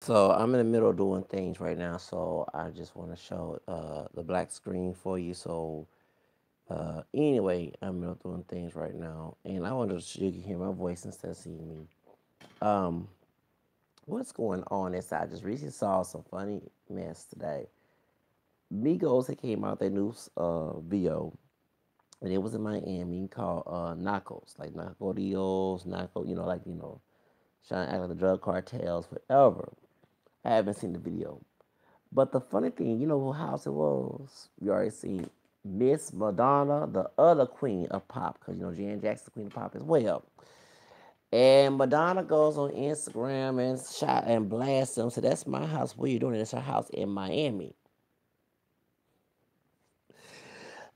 So I'm in the middle of doing things right now, so I just want to show the black screen for you. So anyway, I'm in the middle of doing things right now, and I want to you can hear my voice instead of seeing me. Um, what's going on is I just recently saw some funny mess today. Migos had came out their new video, and it was in Miami called Narcos, like Narcotios, Narco, trying to act like the drug cartels, whatever. I haven't seen the video. But the funny thing, you know who house it was? We already seen Miss Madonna, the other queen of pop, because Jan Jackson's the queen of pop as well. And Madonna goes on Instagram and shot and blasts them. So that's my house. What are you doing? It's her house in Miami.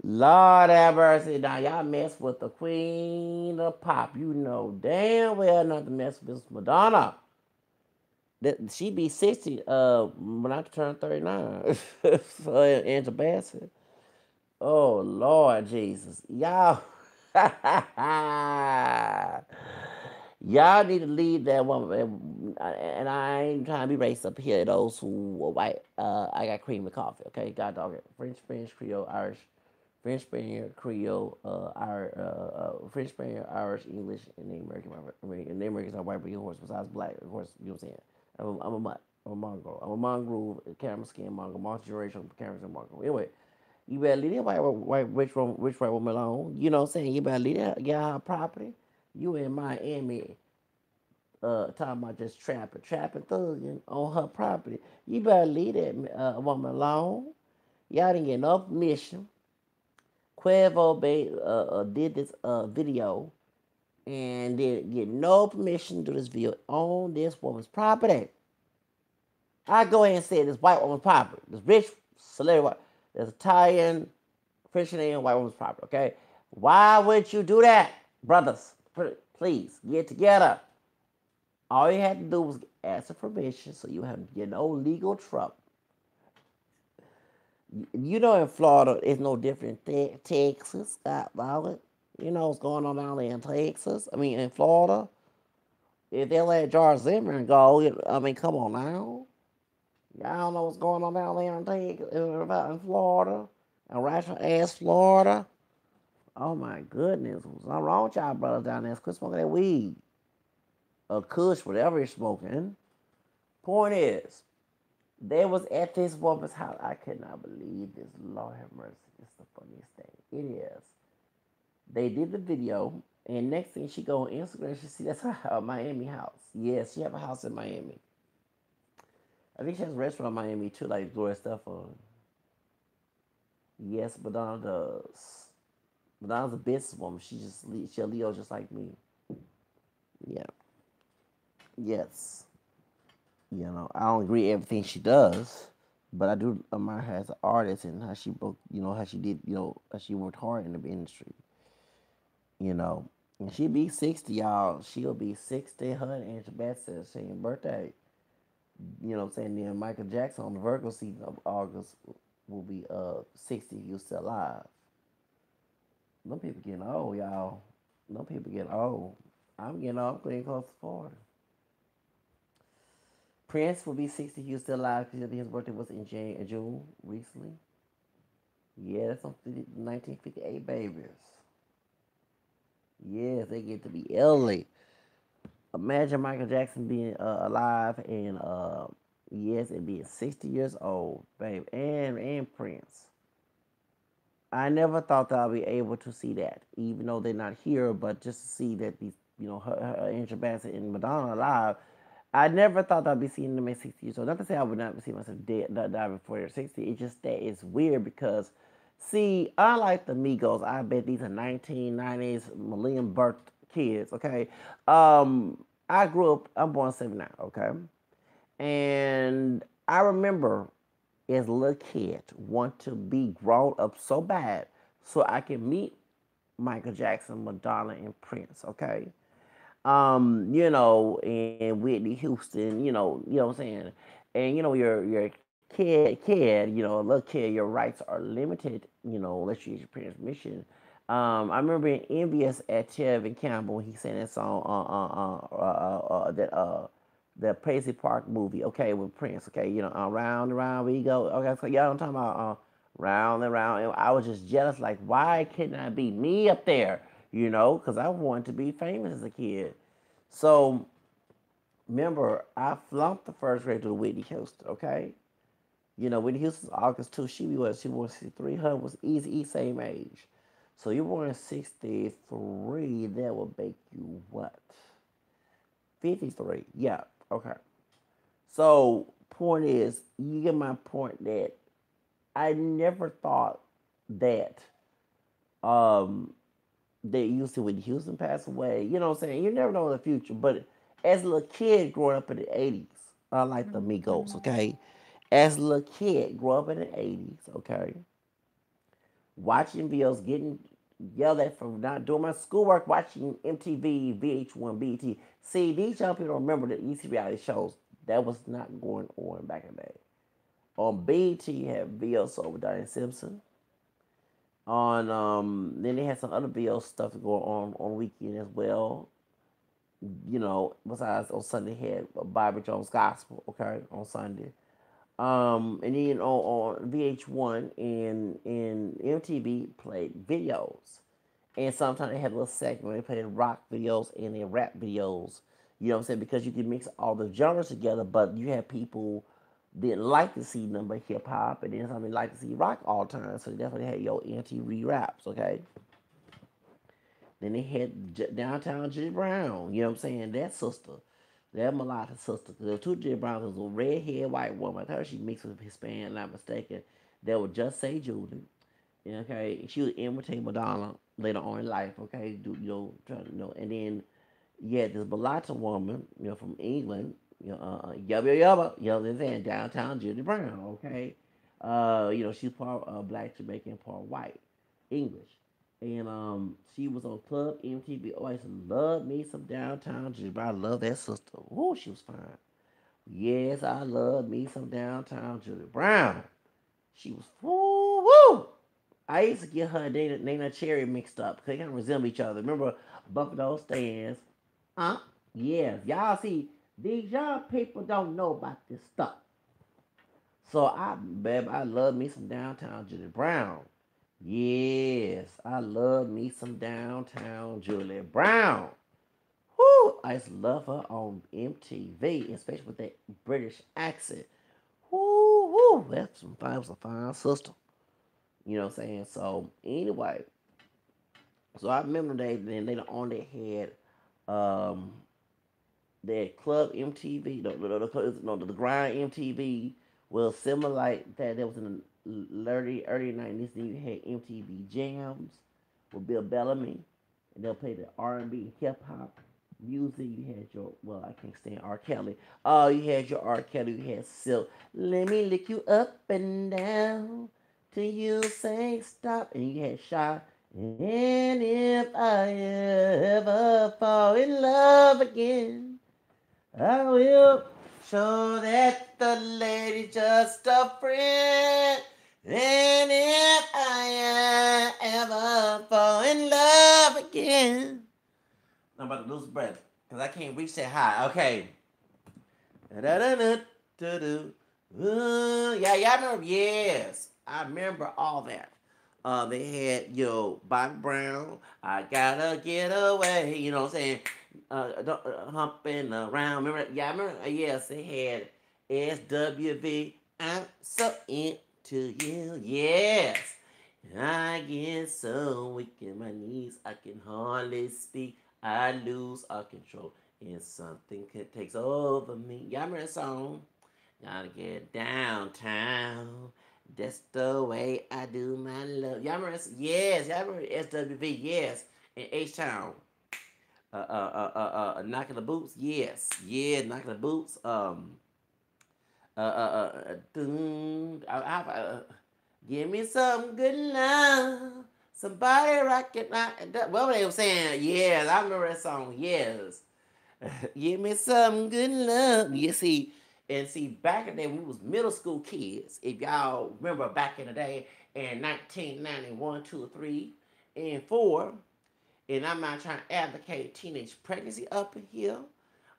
Lord have mercy. Now y'all mess with the queen of pop. You know damn well not to mess with Miss Madonna. That she be 60 when I turn 39. So Angela Bassett. Oh Lord Jesus. Y'all y'all need to leave that woman. And I ain't trying to be racist up here. Those who are white, I got cream and coffee. Okay, God dog it. French, Creole, Irish, French, Spaniard, Creole, French, Spaniard, Irish, English, and the American. And the Americans are white, but of course, besides black, of course, you know what I'm saying. I'm a mutt. I'm a mongrel. I'm a mongrel, camera skin mongrel, multi-generational camera skin mongrel. Anyway, you better leave that rich white woman alone. You know what I'm saying? You better leave that, get her property. You in Miami, talking about just trapping thugging on her property. You better leave that woman alone. Y'all didn't get no permission. Quavo did this video and didn't get no permission to do this video on this woman's property. I go ahead and say this white woman's property. This rich celebrity, this Italian, French Canadian white woman's property, okay? Why would you do that, brothers? Please, get together. All you had to do was ask for permission so you have to get no legal trouble. You know, in Florida, it's no different than Texas, Scott Violent. You know what's going on down there in Texas? I mean, in Florida. If they let George Zimmerman go, I mean, come on now. Y'all don't know what's going on down there in Texas, in Florida. And rational ass Florida. Oh my goodness. What's wrong with y'all brothers down there? Quit smoking that weed. Or kush, whatever you're smoking. Point is, they was at this woman's house. I could not believe this. Lord have mercy. It's the funniest thing. It is. They did the video, and next thing she go on Instagram, she see that's her Miami house. Yes, she have a house in Miami. I think she has a restaurant in Miami too, like Gloria stuff on. Yes, Madonna does. Madonna's a businesswoman. She a Leo just like me. Yeah. Yes. I don't agree with everything she does, but I do admire her as an artist and how she broke, how she did, how she worked hard in the industry. You know, and she'll be 60, y'all. She'll be 60. Her and Angela Bassett's same birthday. You know what I'm saying? Then Michael Jackson on the Virgo season of August will be 60 if you're still alive. Them people getting old, y'all. Them people getting old. I'm getting old. I'm getting close to 40. Prince will be 60 if you're still alive because his birthday was in June recently. Yeah, that's some 1958 babies. Yes, they get to be elderly. Imagine Michael Jackson being alive and yes, and being 60 years old, babe, and Prince. I never thought that I'd be able to see that, even though they're not here. But just to see that these, her Angela Bassett and Madonna alive, I never thought I'd be seeing them at 60 years old. Not to say I would not see myself dead, die before they're 60. It's just that it's weird because, see, unlike the Migos, I bet these are 1990s millennium birth kids. Okay, I grew up. I'm born '79. Okay, and I remember as a little kid want to be grown up so bad so I can meet Michael Jackson, Madonna, and Prince. Okay, and Whitney Houston, you know what I'm saying, and you're a kid, a little kid, your rights are limited, unless you use your parents' permission. I remember being envious at Tevin Campbell when he sang that song that the Paisley Park movie, okay, with Prince, okay, round and round we go. Okay, so y'all don't talking about round and round. And I was just jealous, like, why couldn't I be me up there? Because I wanted to be famous as a kid. So remember, I flunked the first grade to Whitney Houston, okay? Whitney Houston's August 2, she was 63, her was easy, same age. So you were in 63, that would make you what? 53. Yeah, okay. So point is, you get my point that I never thought that um that you see when Houston passed away. You know what I'm saying? You never know the future. But as a little kid growing up in the 80s, unlike the Migos, okay? As a little kid growing up in the 80s, okay? Watching videos, getting yelled at for not doing my schoolwork, watching MTV, VH1, BET. See, these young people don't remember the EC reality shows. That was not going on back in the day. On BET, you had videos over Diane Simpson. On Then they had some other video stuff going on weekend as well. Besides on Sunday had Bobby Jones Gospel, okay, on Sunday. And then on VH1 and MTV played videos. And sometimes they had a little segment where they played rock videos and their rap videos. You know what I'm saying? Because you can mix all the genres together, but you have people didn't like to see number hip hop, and then some like to see rock all the time. So they definitely had your MTV raps, okay? Then they had downtown Judy Brown. You know what I'm saying? That sister, that mulatto sister. There were two Judy Browns. There was a redhead white woman. I heard she mixed with Hispanic, not mistaken. That would just say Judy. Okay, she would imitate Madonna later on in life. Okay, and then you had this mulatto woman, from England. Yubba yubba, they're saying downtown Judy Brown. Okay, she's part black Jamaican, part white, English. And she was on Club MTV. Oh, I used to love me some downtown Judy Brown. I love that sister. Oh, she was fine. Yes, I love me some downtown Judy Brown. She was woo woo. I used to get her and Nana Cherry mixed up because they kind of resemble each other. Remember Buffalo Stands? Huh? Yes. Y'all see, these young people don't know about this stuff. So I love me some downtown Julie Brown. Yes, I love me some downtown Julie Brown. Whoo! I used to love her on MTV, especially with that British accent. Whoo, whoo! That was a fine sister. You know what I'm saying? So anyway, so I remember then later on they had Club MTV, the Grind MTV was similar like that. That was in the early 90s. Then you had MTV Jams with Bill Bellamy, and they'll play the R&B hip hop music. You had your I can't stand R. Kelly. Oh, you had your R. Kelly. You had Silk. Let me lick you up and down till you say stop. And you had Shy. And if I ever fall in love again, I will show that the lady's just a friend. And if I ever fall in love again, I'm about to lose breath because I can't reach that high. Okay. Yeah, yeah, I remember. Yes, I remember all that. They had Bobby Brown. I gotta get away. You know what I'm saying? Humping around. Remember? Yeah, I remember. Yes, they had SWV. I'm so into you. Yes. I get so weak in my knees, I can hardly speak. I lose all control, and something takes over me. Y'all remember that song? Gotta get downtown. That's the way I do my love. Y'all remember? Yes, y'all remember SWV? Yes, in H Town. Knocking the boots. Yes, yeah, knocking the boots. Give me some good love. Somebody rockin' like what were they saying? Yes, I remember that song. Yes. Give me some good love. You see, and see, back in the day, we was middle school kids. If y'all remember back in the day, in 1991, 2, 3, and 4, and I'm not trying to advocate teenage pregnancy up in here,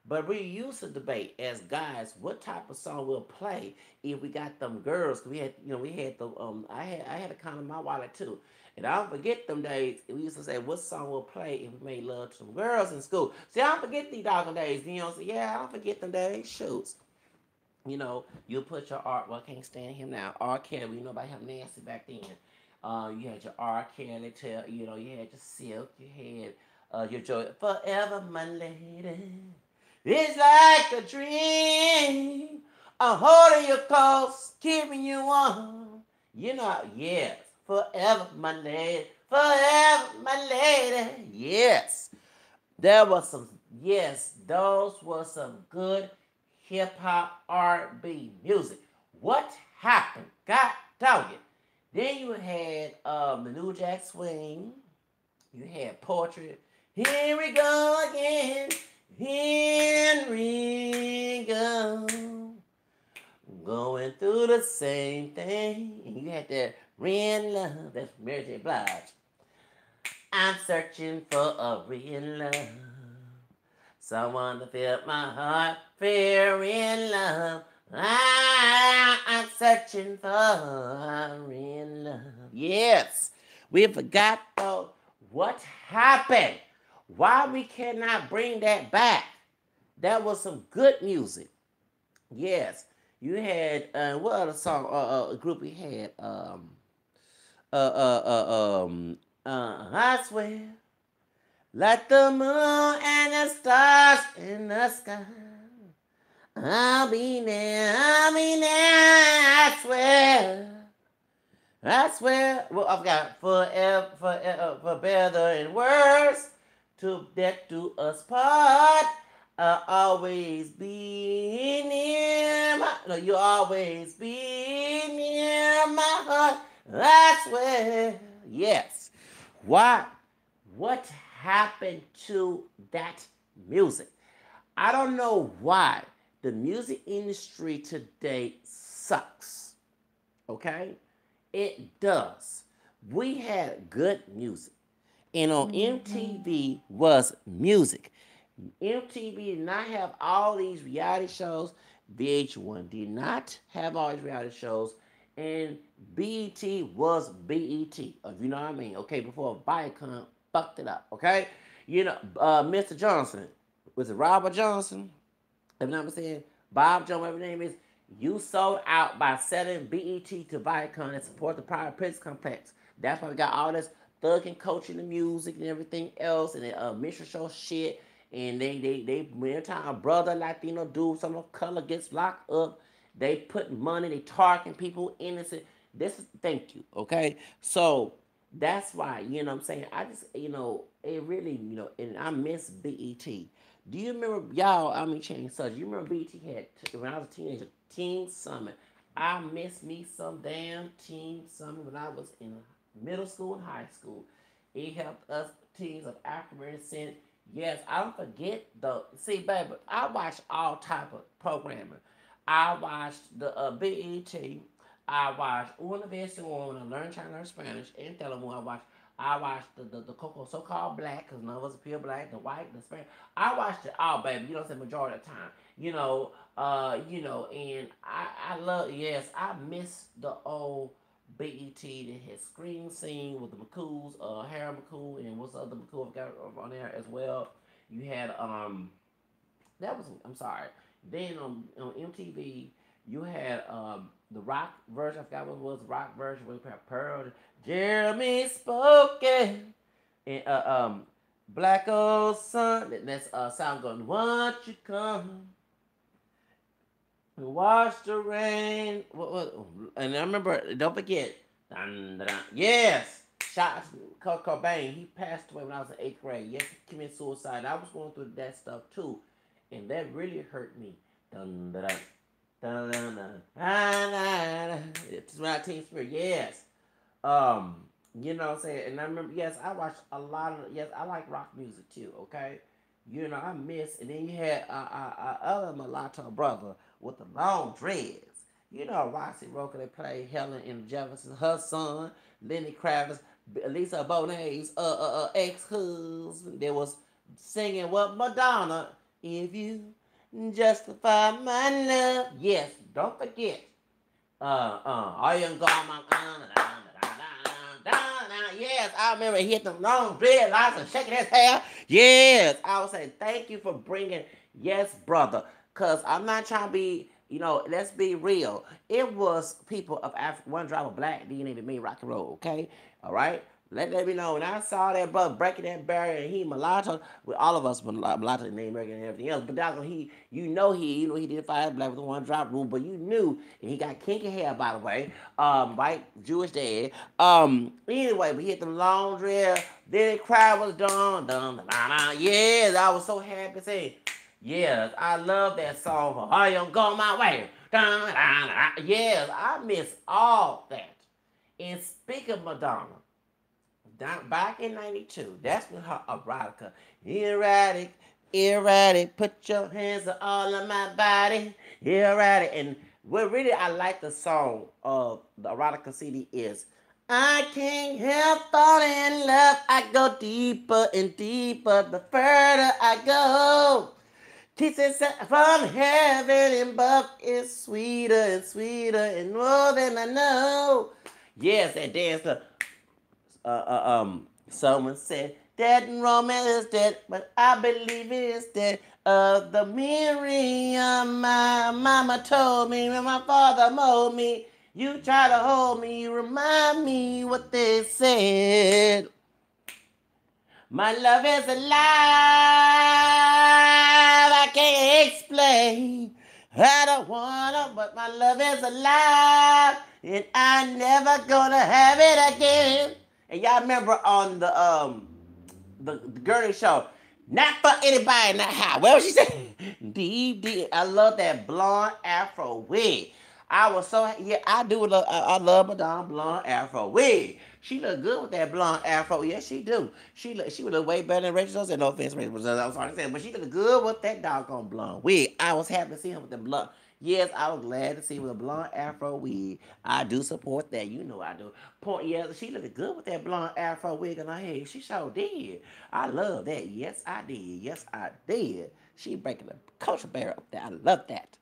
But we used to debate as guys what type of song we'll play if we got them girls. 'Cause we had, we had the I had a count in my wallet too. And I don't forget them days. We used to say what song we'll play if we made love to some girls in school. See, I don't forget these doggone days. So yeah, I don't forget them days. Shoots. You put your art. Well, I can't stand him now. R. Kelly. You know about him nasty back then. You had your R. Kelly. You had your Silk. You had your Joy. Forever, my lady. It's like a dream. I'm holding you close, keeping you warm. Yes. Forever, my lady. Forever, my lady. Yes. There was some, yes, those were some good hip hop R&B music. What happened? God dog it. Then you had the New Jack Swing. You had Poetry. Here we go again. Here we go. Going through the same thing. And you had that real love. That's Mary J. Blige. I'm searching for a real love. Someone to fill my heart, fear in love. I'm searching for a real love. Yes, we forgot though what happened. Why we cannot bring that back? That was some good music. Yes, you had what other song? Group we had. I swear, like the moon and the stars in the sky. I'll be there, I swear. I swear. Well, I've got forever, for better and worse, to death do us part. I'll always be near my, no, you always be near my heart. I swear. Yes. Why? What happened to that music? I don't know why the music industry today sucks. Okay? It does. We had good music. And on MTV was music. MTV did not have all these reality shows. VH1 did not have all these reality shows. And BET was BET, if you know what I mean. Okay, before Viacom fucked it up. Okay? Mr. Johnson. Was it Robert Johnson? If I'm not mistaken, Bob Jones, whatever his name is, you sold out by selling BET to Viacom and support the private prison complex. That's why we got all this thug and coaching the music and everything else and the mission show shit. And they every time a brother Latino dude, some color gets locked up, they put money, they targeting people innocent. This is thank you, okay? So that's why, what I'm saying? I just, it really, and I miss BET. Do you remember y'all? I mean, change such. You remember BT had when I was a teenager, Teen Summit. I miss me some damn Teen Summit when I was in middle school and high school. It helped us teens of African descent. Yes, I don't forget the. See, baby, I watched all type of programming. I watched the BET. I watched Una Vez when I learned trying to learn Spanish and Telugu. I watched the Coco so-called black, because none of us appear black, the white, the Spanish. I watched it all, baby. You know what I'm saying? Majority of the time. And I love, yes, I miss the old BET that had Screen Scene with the McCool's, Harry McCool, and what's the other McCool I've got on there as well. You had, I'm sorry. Then on MTV, you had the rock version. I forgot what it was. The rock version where we had Pearl, Jeremy Spoken, and Black Old Sun. That's sound going. Won't you come and wash the rain? And I remember. Don't forget. Dun, dun, dun. Yes. Shout out to Kurt Cobain. He passed away when I was in 8th grade. Yes, he committed suicide. I was going through that stuff too, and that really hurt me. Dun, dun, dun. Dun, dun, dun. Dun, dun, dun. It's my Teen Spirit. Yes. Um, you know what I'm saying? And I remember, yes, I watched a lot of, yes, I like rock music too, okay? I miss, and then you had other mulatto brother with the long dreads. Roxy Roker, they played Helen and Jefferson, her son, Lenny Kravitz, Lisa Bonet's ex-husband, that was singing what Madonna. If you justify my love. Yes, don't forget. I am gone, my yes, I remember hitting them long dreadlocks and shaking his hair. Yes, I would say thank you for bringing, yes, brother. Cause I'm not trying to be, let's be real. It was people of Africa, one drop of black DNA that made rock and roll. Okay, all right. Let me know. When I saw that brother breaking that barrier and he mulatto, with all of us mulatto in America and everything else, but that he, he did fight black with the one drop rule, but you knew, and he got kinky hair by the way, right, Jewish dad. Anyway, we hit the long dread. Then the crowd was done, done, done, done. Yes, I was so happy saying, yes, I love that song. For I am going my way. Dun, dun, dun. Yes, I miss all that. And speaking of Madonna, back in 92, that's when her erotica, erratic, erratic, put your hands all on my body, erratic. And what really I like the song of the erotica CD is, I can't help falling in love. I go deeper and deeper the further I go. Kisses from heaven and above is sweeter and sweeter and more than I know. Yes, that dance. Someone said that romance is dead, but I believe it's dead. The Miriam, my mama told me when my father mold me. You try to hold me, you remind me what they said. My love is alive, I can't explain. I don't wanna, but my love is alive, and I never gonna have it again. And y'all remember on the Gurney show, not for anybody in that house. What was she saying? Deep, deep. I love that blonde Afro wig. I was so I do love. I love Madonna blonde Afro wig. She look good with that blonde Afro. Yes, she do. She would look way better than Rachel. Said no offense, Rachel. I'm sorry to say, but she look good with that doggone blonde wig. I was happy to see her with the blonde. Yes, I was glad to see with a blonde Afro wig. I do support that. You know I do. Point. Yeah, she looked good with that blonde Afro wig on her head. She sure did. I love that. Yes, I did. Yes, I did. She breaking the culture barrier up there. I love that.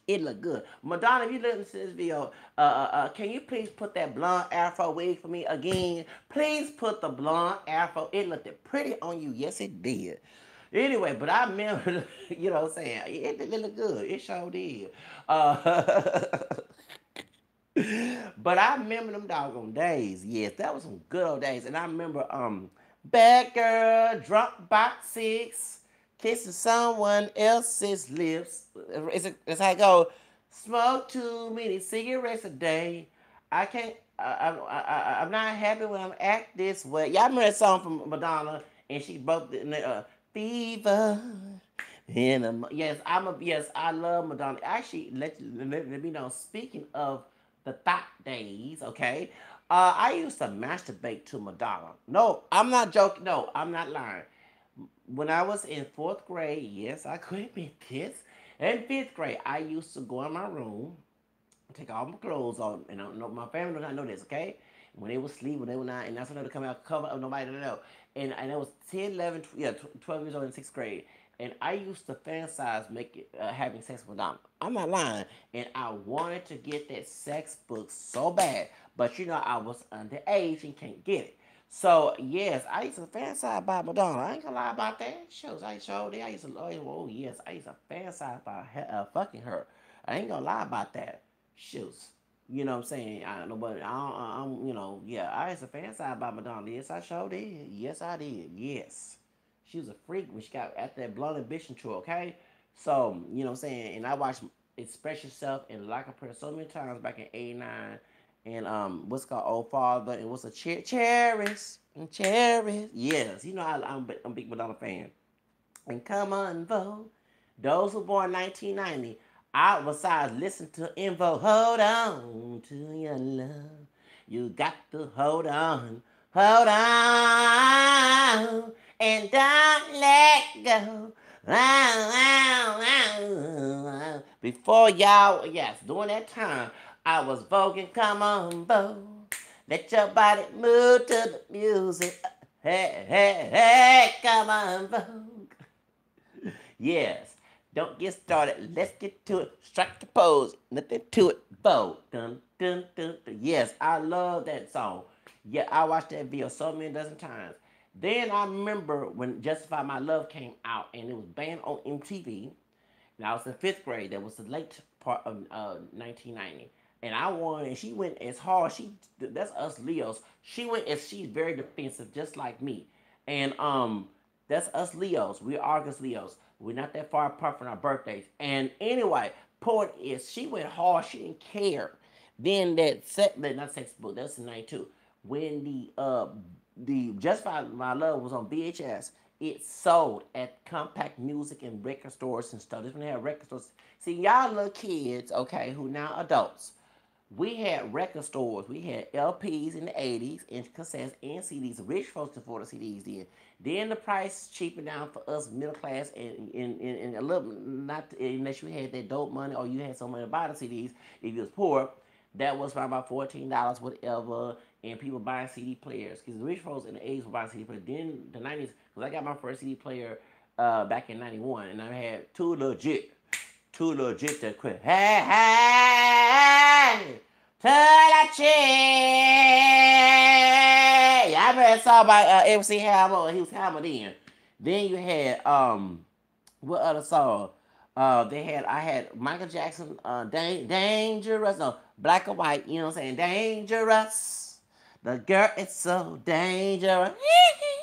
It looked good. Madonna, if you listen to this video, can you please put that blonde Afro wig for me again? Please put the blonde Afro. It looked pretty on you. Yes, it did. Anyway, but I remember, what I'm saying? It looked good. It sure did. Uh, but I remember them doggone days. Yes, that was some good old days. And I remember bad girl, drunk by six, kissing someone else's lips. It's how I go. Smoke too many cigarettes a day. I can't. I'm not happy when I'm act this way. Y'all remember that song from Madonna, and she broke the fever. And yes, I love Madonna. Actually, let me know. Speaking of the thought days, okay. I used to masturbate to Madonna. No, I'm not joking. No, I'm not lying. When I was in fourth grade, yes, I could admit this. In fifth grade, I used to go in my room, take all my clothes off, and I don't know, my family does not know this, okay? When they was sleep, when they were not, and that's when they would come out cover up, nobody don't know. And I was 10, 11, 12 years old in sixth grade. And I used to fantasize having sex with Madonna. I'm not lying. And I wanted to get that sex book so bad. But I was underage and can't get it. So yes, I used to fantasize about Madonna. I ain't gonna lie about that. Shows I showed it. I used to, oh yes, I used to fantasize about fucking her. I ain't gonna lie about that. Shoes. You know what I'm saying? I don't know, but I'm, yeah, I used to fantasize about Madonna. Yes, I sure did. Yes, I did. Yes. She was a freak when she got at that Blunt Ambition tour, okay? So, you know what I'm saying? And I watched Express Yourself and Like a Prayer so many times back in '89. And what's called Old Father and what's a Cherish and Cherish. Yes, I'm a big Madonna fan. And come on, vote. Those who born 1990, I besides listen to Info, hold on to your love. You got to hold on, and don't let go. Before y'all, yes, during that time, I was voguing, come on, vogue. Let your body move to the music. Hey, hey, hey, come on, vogue. Yes. Don't get started. Let's get to it. Strike the pose. Nothing to it. Bow. Dun, dun, dun, dun. Yes, I love that song. Yeah, I watched that video so many dozen times. Then I remember when Justify My Love came out and it was banned on MTV. And I was in fifth grade. That was the late part of 1990. And I won, and she went as hard. That's us Leos. She went as she's very defensive, just like me. And that's us Leos. We're August Leos. We're not that far apart from our birthdays. And anyway, point is, she went hard. She didn't care. Then not sex book. That's in '92 when the Justify My Love was on VHS. It sold at compact music and record stores and stuff. This when they had record stores. See, y'all little kids, okay, who now adults. We had record stores. We had LPs in the 80s and cassettes and CDs. Rich folks afforded CDs then. Then the price cheapened down for us middle class and a little, not unless you had that dope money or you had some money to buy the CDs. If you was poor, that was around about $14, whatever. And people buying CD players. Because the rich folks in the 80s were buying CD players. Then the 90s, because I got my first CD player back in 91. And I had two legit that quit. Hey, hey, Touchy. Yeah, I remember that song by MC Hammer. He was Hammer then. Then you had what other song? I had Michael Jackson, Dangerous, no, Black or White, you know what I'm saying? Dangerous. The girl is so dangerous.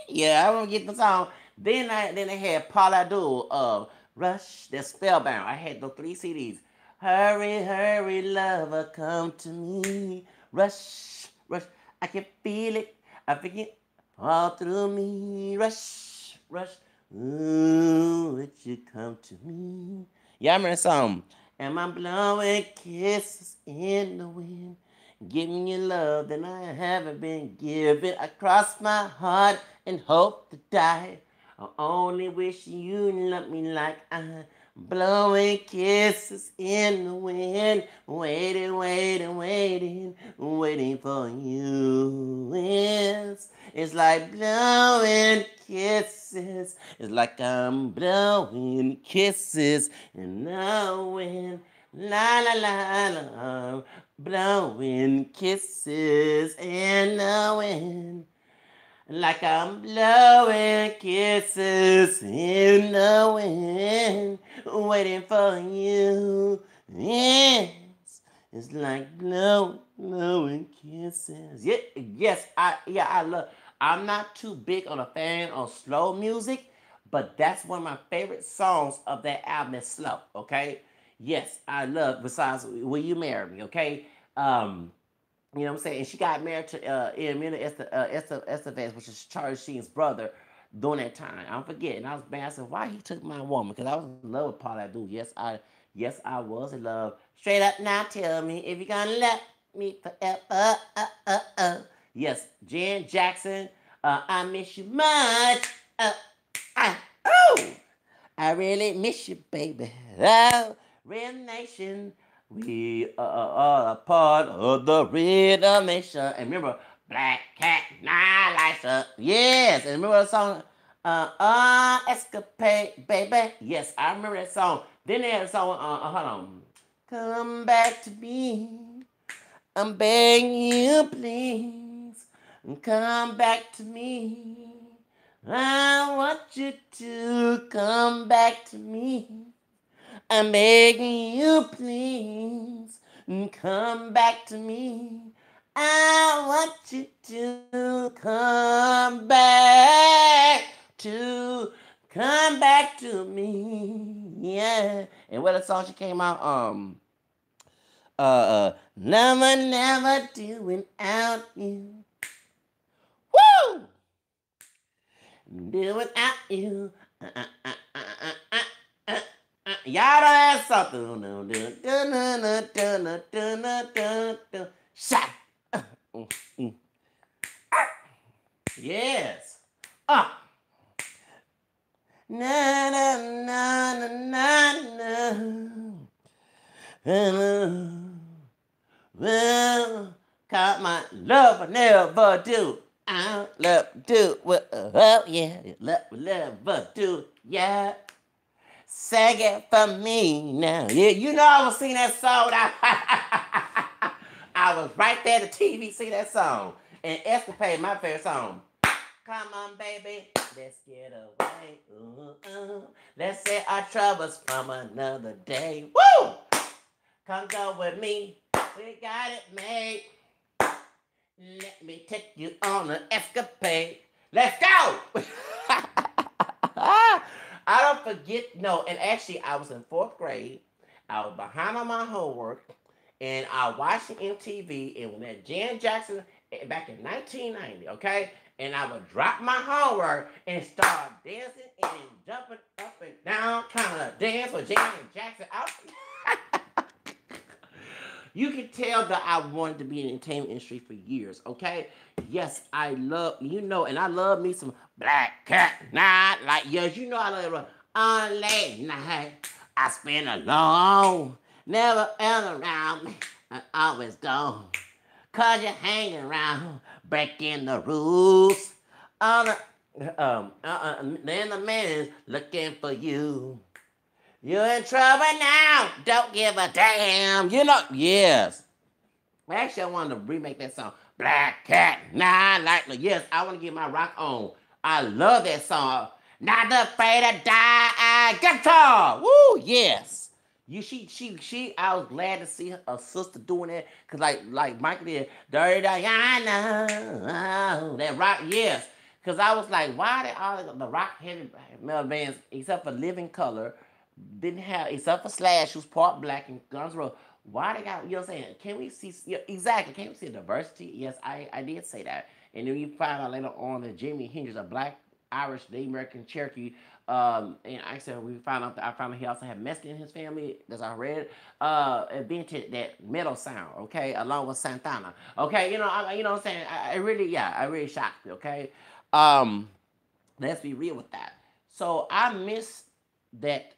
Yeah, I remember getting the song. Then they had Paula Abdul, Rush, that's Spellbound. I had those 3 CDs. Hurry, hurry, lover, come to me. Rush, rush, I can feel it. I feel it all through me. Rush, rush, ooh, would you come to me? Yeah, I remember that song. Am I blowing kisses in the wind? Giving you love that I haven't been given. I cross my heart and hope to die. I only wish you loved me like I blowing kisses in the wind, waiting, waiting, waiting, waiting for you. It's like blowing kisses. It's like I'm blowing kisses in the wind. La la la la, blowing kisses in the wind. Like I'm blowing kisses in the wind, waiting for you. Yes, it's like blowing kisses. Yeah, yes, I love. I'm not too big on a fan of slow music, but that's one of my favorite songs of that album. Is slow. Okay. Yes, I love. Besides, Will You Marry Me? Okay. You know what I'm saying? And she got married to Emilio Estevez, which is Charlie Sheen's brother, during that time. I'm forgetting. I was mad. I said, why he took my woman? Because I was in love with Paula Abdul. Yes, I was in love. Straight up now, tell me if you're gonna let me forever. Yes, Jan Jackson. I miss you much. I, oh, I really miss you, baby. Oh, Real Nation. We are a part of the Rhythm Nation. And remember, Black Cat, Nine Lights Up. Yes. And remember the song, Escapade, baby. Yes, I remember that song. Then they had a song, hold on. Come back to me. I'm begging you, please. Come back to me. I want you to come back to me. I'm begging you, please, come back to me. I want you to come back to me. Yeah. And what a song she came out, never, never do without you. Woo! Do without you. Y'all know that's something. Shot. Yes. Na na na na na na. Well, caught my love, I never do. I love do. Oh yeah, love do. Yeah. Sing it for me now. Yeah, you know I was singing that song. I was right there at the TV singing that song. And Escapade, my favorite song. Come on, baby, let's get away. Ooh, ooh. Let's set our troubles from another day. Woo! Come go with me. We got it made. Let me take you on an escapade. Let's go! I don't forget. No, and actually, I was in fourth grade. I was behind on my homework, and I watched MTV. And when that Jan Jackson back in 1990, okay, and I would drop my homework and start dancing and jumping up and down, trying to dance with Jan Jackson. You can tell that I wanted to be in the entertainment industry for years, okay? Yes, I love, and I love me some Black Cat Night. Like, yes, I love it. On late night, I spend alone. Never ever around me, I'm always gone. Cause you're hanging around, breaking the rules. Then the man is looking for you. You're in trouble now. Don't give a damn. Yes. Actually, I wanted to remake that song. Black Cat, nah, yes, I want to get my rock on. I love that song. Not afraid to die. Guitar. Woo, yes. I was glad to see a sister doing that. Cause like Michael did, Dirty Diana, that rock, yes. Cause I was like, why did all the rock heavy metal bands, except for Living Color, didn't have, except for Slash, who's part black, and Guns N' Roses, why they got, what I'm saying? Can we see, yeah, exactly, can we see diversity? Yes, I did say that. And then you find out later on that Jimi Hendrix, a black, Irish, Native American, Cherokee, and I said I found out he also had Mexican in his family, as I read, invented that metal sound, okay, along with Santana, okay, what I'm saying, I really shocked me, okay, um, let's be real with that. So I miss that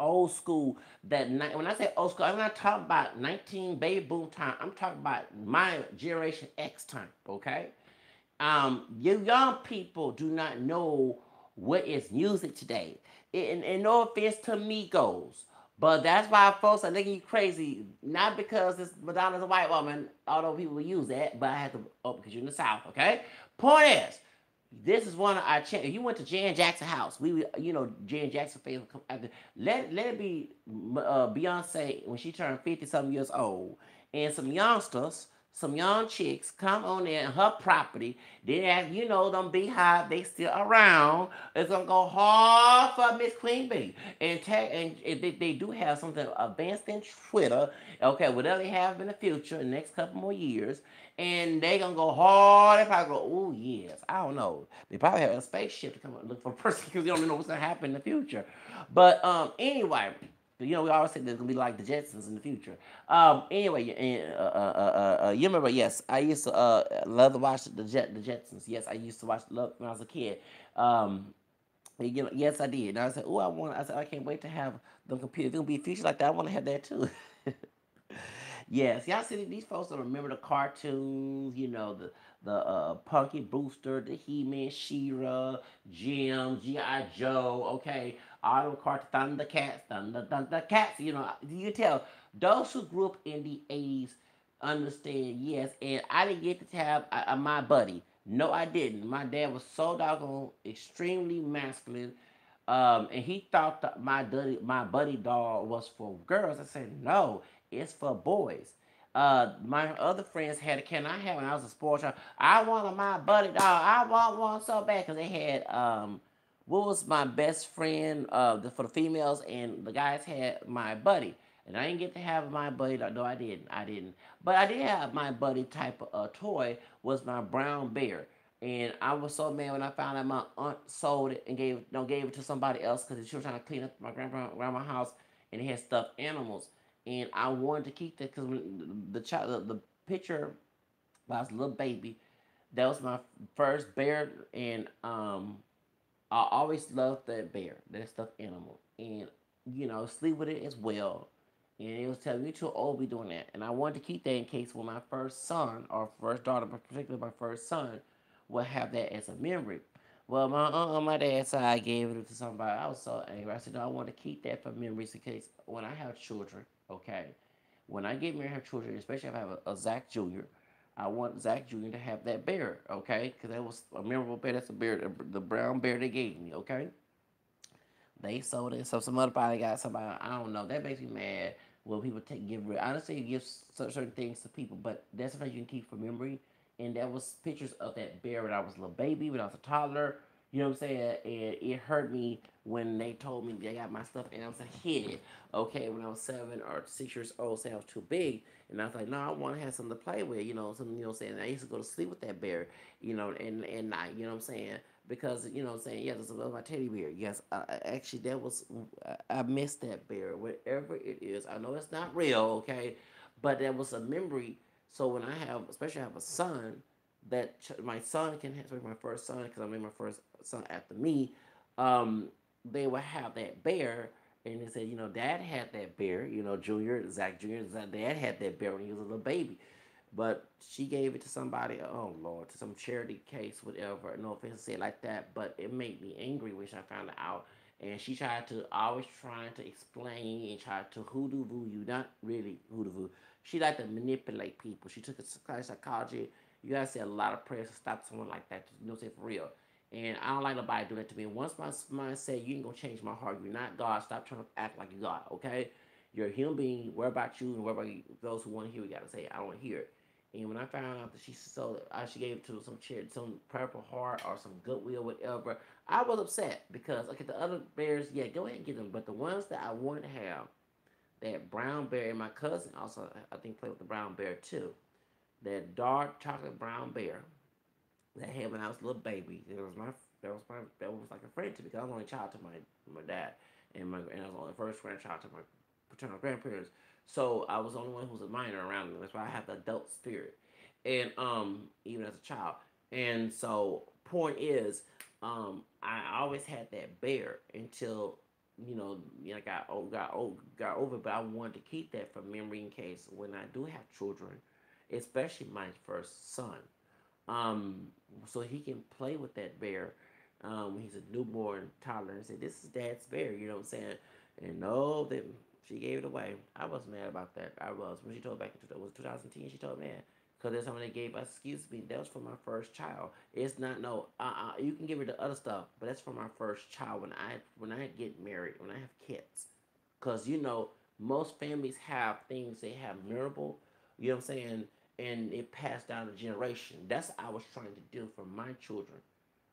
old school. When I say old school, I'm not talking about 19 baby boom time. I'm talking about my generation X time. Okay, you young people do not know what is music today. And no offense to Migos, but that's why folks are looking you crazy. Not because this Madonna's a white woman, although people will use that, but I have to, because you're in the South, okay? Point is, this is one of our channels. If you went to Jan Jackson house, Jan Jackson fans will come after. Let it be Beyonce when she turned 50 something years old, and some youngsters, some young chicks come on there in her property. Then as them Beehive, they still around. It's gonna go hard for Miss Queen Bee. And they do have something advanced in Twitter. Okay, whatever they have in the future, in the next couple more years, and they gonna go hard. They probably go, oh yes, I don't know. They probably have a spaceship to come and look for a person because they don't know what's gonna happen in the future. But anyway, we always say there's gonna be like the Jetsons in the future. Anyway, you remember? Yes, I used to love to watch the Jetsons. Yes, I used to watch love when I was a kid. Yes, I did. And I said, oh, I said, I can't wait to have the computer. If it's gonna be a future like that, I want to have that too. Yes, y'all see these folks that remember the cartoons, the Punky Brewster, the He-Man, She-Ra, Jim, G.I. Joe, okay, all the cartoons, Thundercats, you can tell those who grew up in the 80s understand, yes, and I didn't get to have my buddy. No, I didn't. My dad was so doggone extremely masculine, and he thought that my buddy doll was for girls. I said no, it's for boys. My other friends had a can I have when I was a sports child. I wanted my buddy doll. I want one so bad because they had what was my best friend for the females, and the guys had my buddy. And I didn't get to have my buddy. No, I didn't. I didn't. But I did have my buddy type of toy was my brown bear. And I was so mad when I found out my aunt sold it and gave it to somebody else because she was trying to clean up my grandma's house, and it had stuffed animals. And I wanted to keep that because the picture when I was a little baby, that was my first bear, and I always loved that bear, that stuffed animal, and sleep with it as well. And it was telling me too old to be doing that, and I wanted to keep that in case when my first son or first daughter, but particularly my first son, will have that as a memory. Well, my aunt on my dad's side gave it to somebody. I was so angry. I said, no, I want to keep that for memories in case when I have children, okay? When I get married and have children, especially if I have a Zach Jr., I want Zach Jr. to have that bear, okay? Because that was a memorable bear. That's a bear, the brown bear they gave me, okay? They sold it. So some other probably got somebody. I don't know. That makes me mad when people give. Honestly, you give certain things to people, but that's something you can keep for memory. And that was pictures of that bear when I was a little baby, when I was a toddler. You know what I'm saying? And it hurt me when they told me they got my stuff and I was a kid. Okay, when I was 7 or 6 years old, saying I was too big, and I was like, no, I want to have something to play with. You know, something. You know, what I'm saying I used to go to sleep with that bear. You know, and night. You know what I'm saying? Because you know what I'm saying, yeah, this is my teddy bear. Yes, actually that was I missed that bear wherever it is. I know it's not real, okay, but that was a memory. So when I have, especially I have a son, my son can have, especially my first son, because I made my first son after me. Um, they would have that bear, and they said, you know, Dad had that bear. You know, Junior, Zach Junior, Dad had that bear when he was a little baby. But she gave it to somebody, oh Lord, to some charity case, whatever. No offense to say it like that, but it made me angry when I found it out. And she tried to always trying to explain and try to hoodoo voo you, not really hoodoo voo. She liked to manipulate people. She took a class of psychology. You gotta say a lot of prayers to stop someone like that. You know, say for real. And I don't like nobody do that to me. Once my mind said you ain't gonna change my heart, you're not God. Stop trying to act like you God. Okay, you're a human being. Worry about you and worry about those who want to hear what you gotta say. I don't want to hear it. And when I found out that she sold it, she gave it to some charity, some Purple Heart or some Goodwill, whatever. I was upset because okay, the other bears, yeah, go ahead and get them, but the ones that I wanted to have, that brown bear, and my cousin also, I think, played with the brown bear too. That dark chocolate brown bear that I had when I was a little baby. That was like a friend to me because I was only child to my dad, and I was only first grandchild to my paternal grandparents. So I was the only one who was a minor around them. That's why I have the adult spirit, and even as a child. And so point is, I always had that bear until got over. But I wanted to keep that for memory in case when I do have children, especially my first son, um, so he can play with that bear when he's a newborn toddler and say, "This is Dad's bear." You know what I'm saying? And no, that she gave it away. I was mad about that. I was when she told back in was 2010. She told me because that's something they gave us. Excuse me, that was for my first child. It's not no. You can give her the other stuff, but that's for my first child. When I get married, when I have kids, because you know most families have things they have memorable. You know what I'm saying? And it passed down a generation. That's what I was trying to do for my children.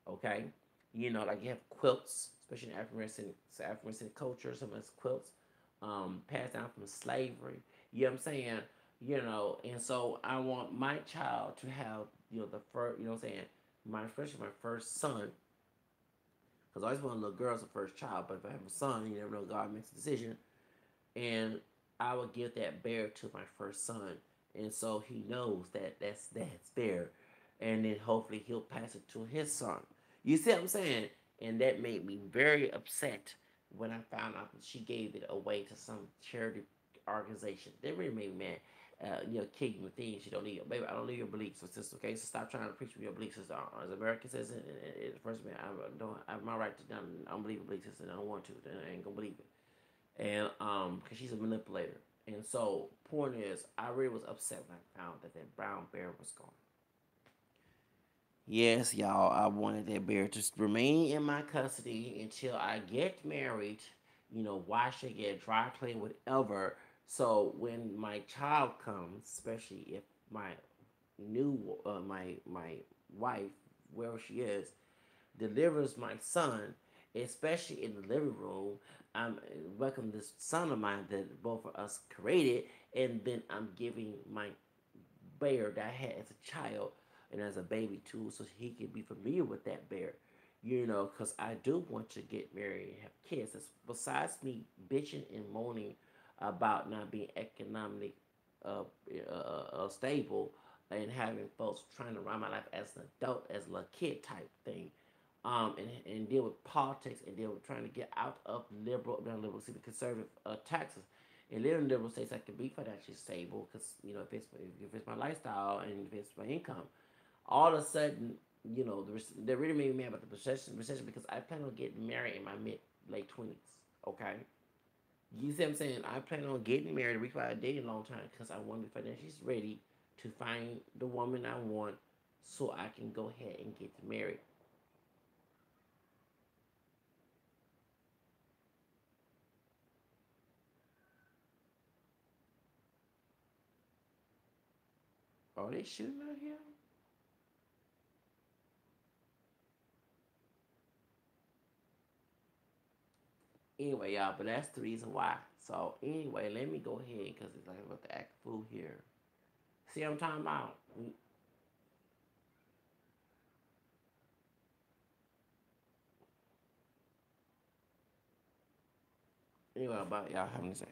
Okay, you know, like you have quilts, especially in African culture. Some of those quilts passed down from slavery. You know what I'm saying? You know, and so I want my child to have the first. You know what I'm saying? Especially my first son, because I always want a little girl as a first child. But if I have a son, you never know. God makes a decision, and I would give that bear to my first son, and so he knows that that's bear, and then hopefully he'll pass it to his son. You see what I'm saying? And that made me very upset when I found out that she gave it away to some charity organization. That really made me mad. Kicking the things you don't need. Baby, I don't need your beliefs, sister. Okay, so stop trying to preach me your beliefs, sister. As American citizen, first man, I don't I have my right to. I don't believe in beliefs, sister. I don't want to. Then I ain't gonna believe it and because she's a manipulator. And so, point is, I really was upset when I found that that brown bear was gone. Yes, y'all, I wanted that bear to remain in my custody until I get married. You know, wash it, get dry clean, whatever. So when my child comes, especially if my my wife, wherever she is, delivers my son, especially in the living room. I'm welcome this son of mine that both of us created, and then I'm giving my bear that I had as a child and as a baby too, so he can be familiar with that bear. You know, because I do want to get married and have kids. Besides me bitching and moaning about not being economically uh, stable and having folks trying to run my life as an adult, as a little kid type thing, and deal with politics and deal with trying to get out of not liberal, see, the conservative taxes. And live in liberal states, I can be financially stable because if it's my lifestyle and if it's my income. All of a sudden, That really made me mad about the recession because I plan on getting married in my mid late 20s. Okay, you see what I'm saying? I plan on getting married, require dating a long time because I want to be financially ready to find the woman I want, so I can go ahead and get married. Are they shooting out here? Anyway, y'all, but that's the reason why. So anyway, let me go ahead because it's like about to act fool here. See what I'm talking about? Anyway, about y'all having to say.